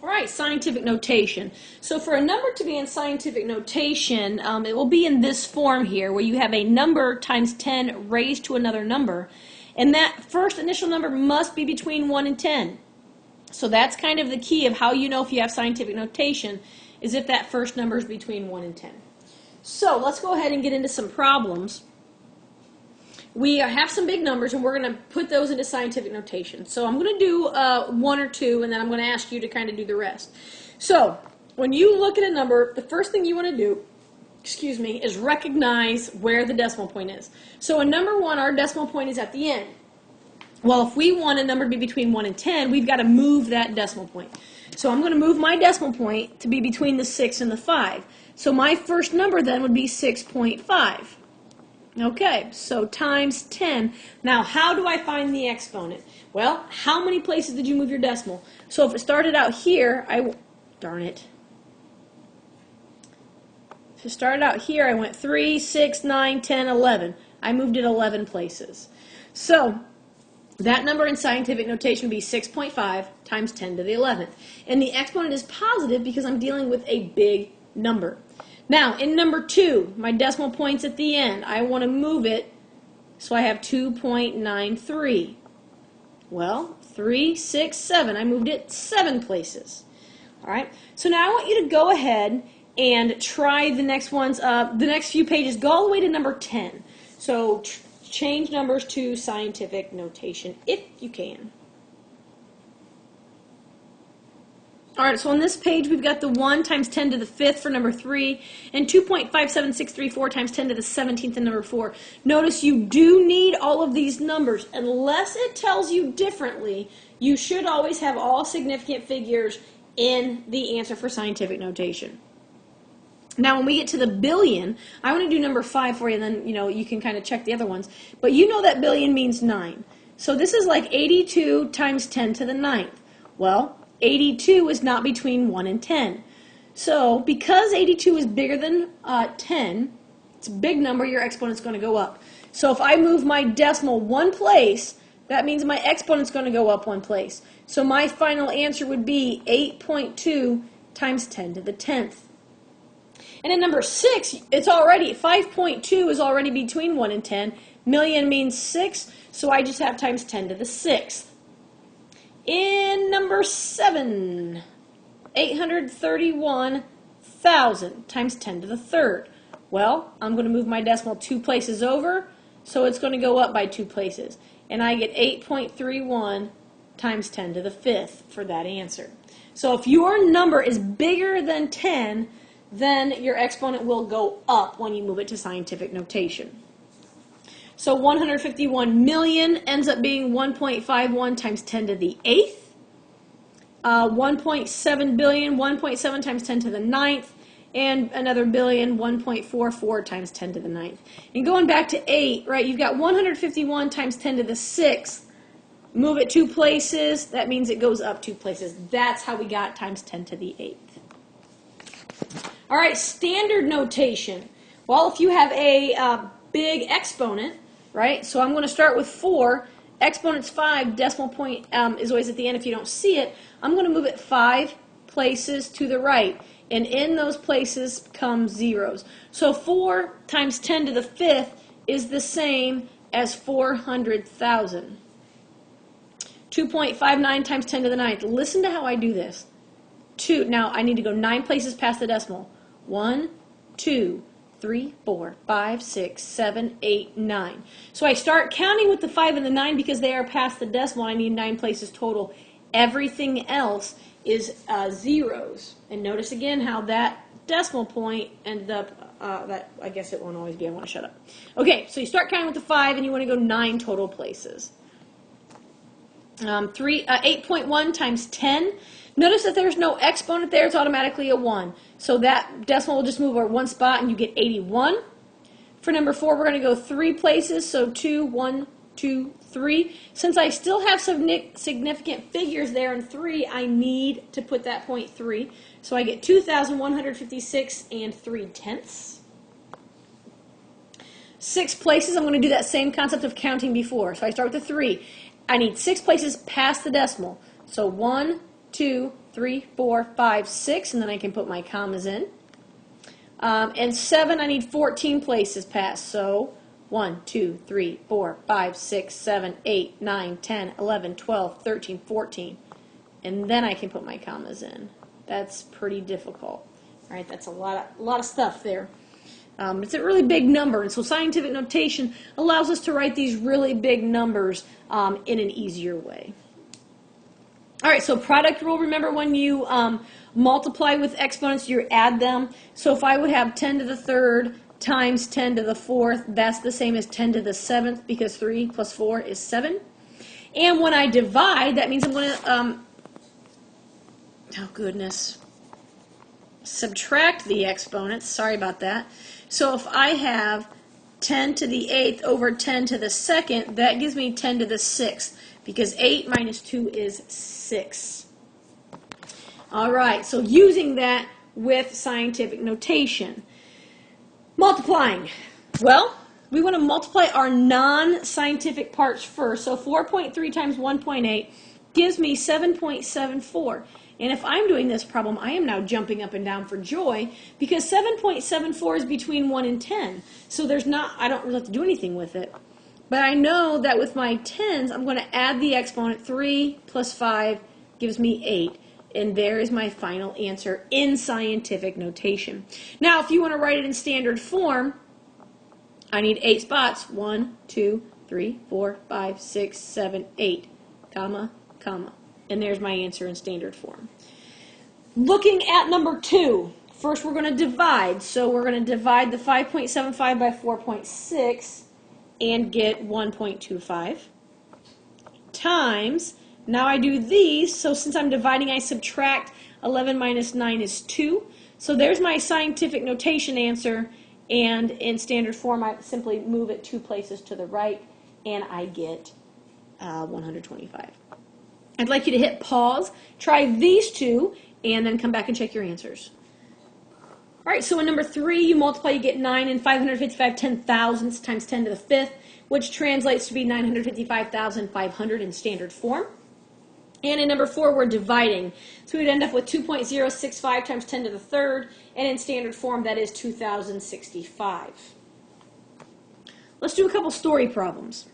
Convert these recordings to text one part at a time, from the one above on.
All right, scientific notation. So for a number to be in scientific notation, it will be in this form here, where you have a number times 10 raised to another number, and that first initial number must be between 1 and 10. So that's kind of the key of how you know if you have scientific notation, is if that first number is between 1 and 10. So let's go ahead and get into some problems. We have some big numbers, and we're going to put those into scientific notation. So I'm going to do one or two, and then I'm going to ask you to kind of do the rest. So when you look at a number, the first thing you want to do, is recognize where the decimal point is. So in number 1, our decimal point is at the end. Well, if we want a number to be between 1 and 10, we've got to move that decimal point. So I'm going to move my decimal point to be between the 6 and the 5. So my first number then would be 6.5. Okay, so times 10. Now, how do I find the exponent? Well, how many places did you move your decimal? So if it started out here, darn it. If it started out here, I went 3, 6, 9, 10, 11. I moved it 11 places. So that number in scientific notation would be 6.5 times 10 to the 11th. And the exponent is positive because I'm dealing with a big number. Now, in number 2, my decimal point's at the end. I want to move it, so I have 2.93. Well, 3, 6, 7. I moved it 7 places. All right. So now I want you to go ahead and try the next ones. The next few pages, go all the way to number 10. So change numbers to scientific notation if you can. All right, so on this page, we've got the 1 times 10 to the 5th for number 3, and 2.57634 times 10 to the 17th in number 4. Notice you do need all of these numbers. Unless it tells you differently, you should always have all significant figures in the answer for scientific notation. Now, when we get to the billion, I want to do number 5 for you, and then you can kind of check the other ones. But you know that billion means 9. So this is like 82 times 10 to the 9th. Well, 82 is not between 1 and 10. So because 82 is bigger than 10, it's a big number, your exponent's going to go up. So if I move my decimal 1 place, that means my exponent's going to go up 1 place. So my final answer would be 8.2 times 10 to the 10th. And in number 6, it's already, 5.2 is already between 1 and 10. Million means 6, so I just have times 10 to the 6th. In number 7, 831,000 times 10 to the 3rd. Well, I'm going to move my decimal 2 places over, so it's going to go up by 2 places. And I get 8.31 times 10 to the 5th for that answer. So if your number is bigger than 10, then your exponent will go up when you move it to scientific notation. So 151 million ends up being 1.51 times 10 to the 8th. 1.7 billion, 1.7 times 10 to the 9th. And another billion, 1.44 times 10 to the 9th. And going back to 8, right, you've got 151 times 10 to the 6th. Move it 2 places, that means it goes up 2 places. That's how we got times 10 to the 8th. All right, standard notation. Well, if you have a big exponent, right? So I'm going to start with 4. Exponent's 5. Decimal point is always at the end if you don't see it. I'm going to move it 5 places to the right. And in those places come zeros. So 4 times 10 to the 5th is the same as 400,000. 2.59 times 10 to the 9th. Listen to how I do this. 2. Now I need to go 9 places past the decimal. 1, 2, 3, 4, 5, 6, 7, 8, 9. So I start counting with the 5 and the 9 because they are past the decimal. I need 9 places total. Everything else is zeros. And notice again how that decimal point ended up, I guess it won't always be, I want to shut up. Okay, so you start counting with the 5 and you want to go 9 total places. 8.1 times 10. Notice that there's no exponent there, it's automatically a 1. So that decimal will just move over 1 spot and you get 81. For number 4, we're going to go 3 places, so 2, 1, 2, 3. Since I still have some significant figures there in 3, I need to put that point 3. So I get 2,156 and 3/10. 6 places, I'm going to do that same concept of counting before. So I start with the 3. I need 6 places past the decimal. So 1, 2, 3, 4, 5, 6, and then I can put my commas in. And 7, I need 14 places past. So 1, 2, 3, 4, 5, 6, 7, 8, 9, 10, 11, 12, 13, 14. And then I can put my commas in. That's pretty difficult. All right, that's a lot of stuff there. It's a really big number, and so scientific notation allows us to write these really big numbers in an easier way. All right, so product rule, remember when you multiply with exponents, you add them. So if I would have 10 to the third times 10 to the fourth, that's the same as 10 to the seventh, because 3 plus 4 is 7. And when I divide, that means I'm going to, oh goodness, subtract the exponents. Sorry about that. So if I have 10 to the 8th over 10 to the 2nd, that gives me 10 to the 6th, because 8 minus 2 is 6. All right, so using that with scientific notation. Multiplying. Well, we want to multiply our non-scientific parts first. So 4.3 times 1.8 gives me 7.74. And if I'm doing this problem, I am now jumping up and down for joy, because 7.74 is between 1 and 10. So I don't really have to do anything with it. But I know that with my tens, I'm going to add the exponent. 3 plus 5 gives me 8. And there is my final answer in scientific notation. Now, if you want to write it in standard form, I need 8 spots. 1, 2, 3, 4, 5, 6, 7, 8, comma, comma. And there's my answer in standard form. Looking at number 2, first we're going to divide. So we're going to divide the 5.75 by 4.6 and get 1.25 times, now I do these, so since I'm dividing, I subtract. 11 minus 9 is 2. So there's my scientific notation answer, and in standard form I simply move it 2 places to the right, and I get 125. I'd like you to hit pause, try these two, and then come back and check your answers. All right, so in number 3, you multiply, you get 9 and 555 10,000ths times 10 to the 5th, which translates to be 955,500 in standard form. And in number 4, we're dividing. So we'd end up with 2.065 times 10 to the 3rd, and in standard form, that is 2,065. Let's do a couple story problems.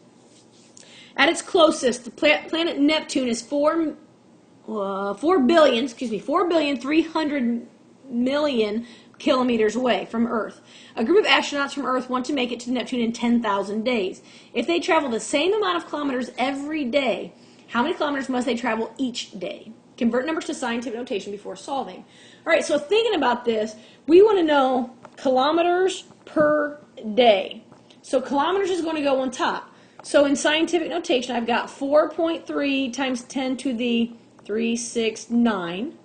At its closest, the planet Neptune is 4,300,000,000 kilometers away from Earth. A group of astronauts from Earth want to make it to Neptune in 10,000 days. If they travel the same amount of kilometers every day, how many kilometers must they travel each day? Convert numbers to scientific notation before solving. All right, so thinking about this, we want to know kilometers per day. So kilometers is going to go on top. So in scientific notation, I've got 4.3 times 10 to the 369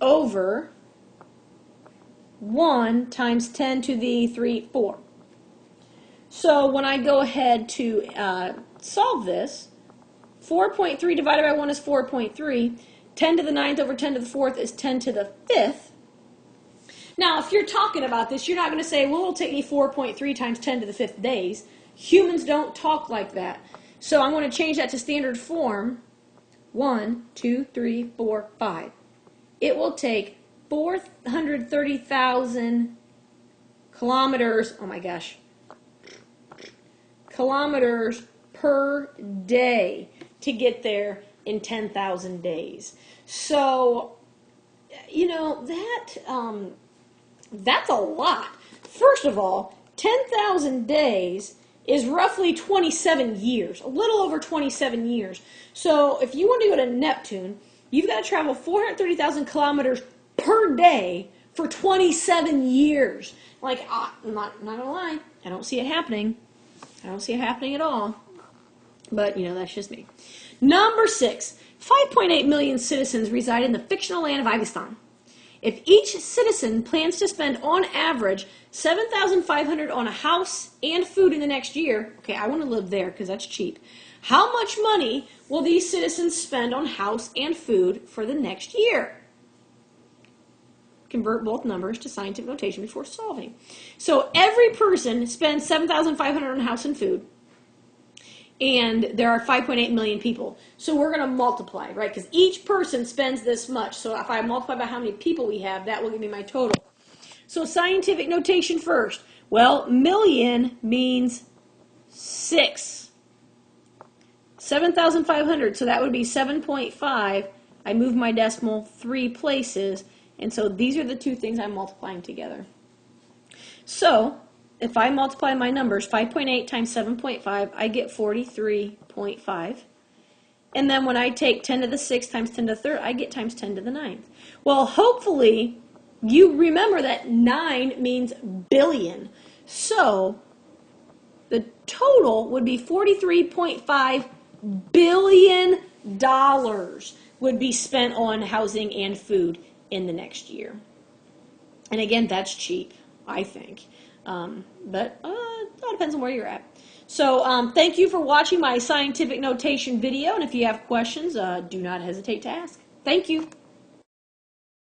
over 1 times 10 to the 4. So when I go ahead to solve this, 4.3 divided by 1 is 4.3. 10 to the 9th over 10 to the 4th is 10 to the 5th. Now, if you're talking about this, you're not going to say, well, it'll take me 4.3 times 10 to the 5th days. Humans don't talk like that. So I'm going to change that to standard form. 1, 2, 3, 4, 5. It will take 430,000 kilometers, oh my gosh, kilometers per day to get there in 10,000 days. So, you know, that's a lot. First of all, 10,000 days is roughly 27 years, a little over 27 years. So if you want to go to Neptune, you've got to travel 430,000 kilometers per day for 27 years. Like, I'm not going to lie, I don't see it happening. I don't see it happening at all. But, you know, that's just me. Number 6, 5.8 million citizens reside in the fictional land of Ivistan. If each citizen plans to spend, on average, $7,500 on a house and food in the next year, okay, I want to live there because that's cheap. How much money will these citizens spend on house and food for the next year? Convert both numbers to scientific notation before solving. So every person spends $7,500 on house and food. and there are 5.8 million people. So we're going to multiply, right? Because each person spends this much. So if I multiply by how many people we have, that will give me my total. So scientific notation first. Well, million means 6. 7,500, so that would be 7.5. I moved my decimal 3 places, and so these are the two things I'm multiplying together. So if I multiply my numbers, 5.8 times 7.5, I get 43.5. And then when I take 10 to the 6th times 10 to the 3rd, I get times 10 to the 9th. Well, hopefully you remember that 9 means billion. So the total would be $43.5 billion would be spent on housing and food in the next year. And again, that's cheap, I think. But that depends on where you're at. So thank you for watching my scientific notation video. And if you have questions, do not hesitate to ask. Thank you.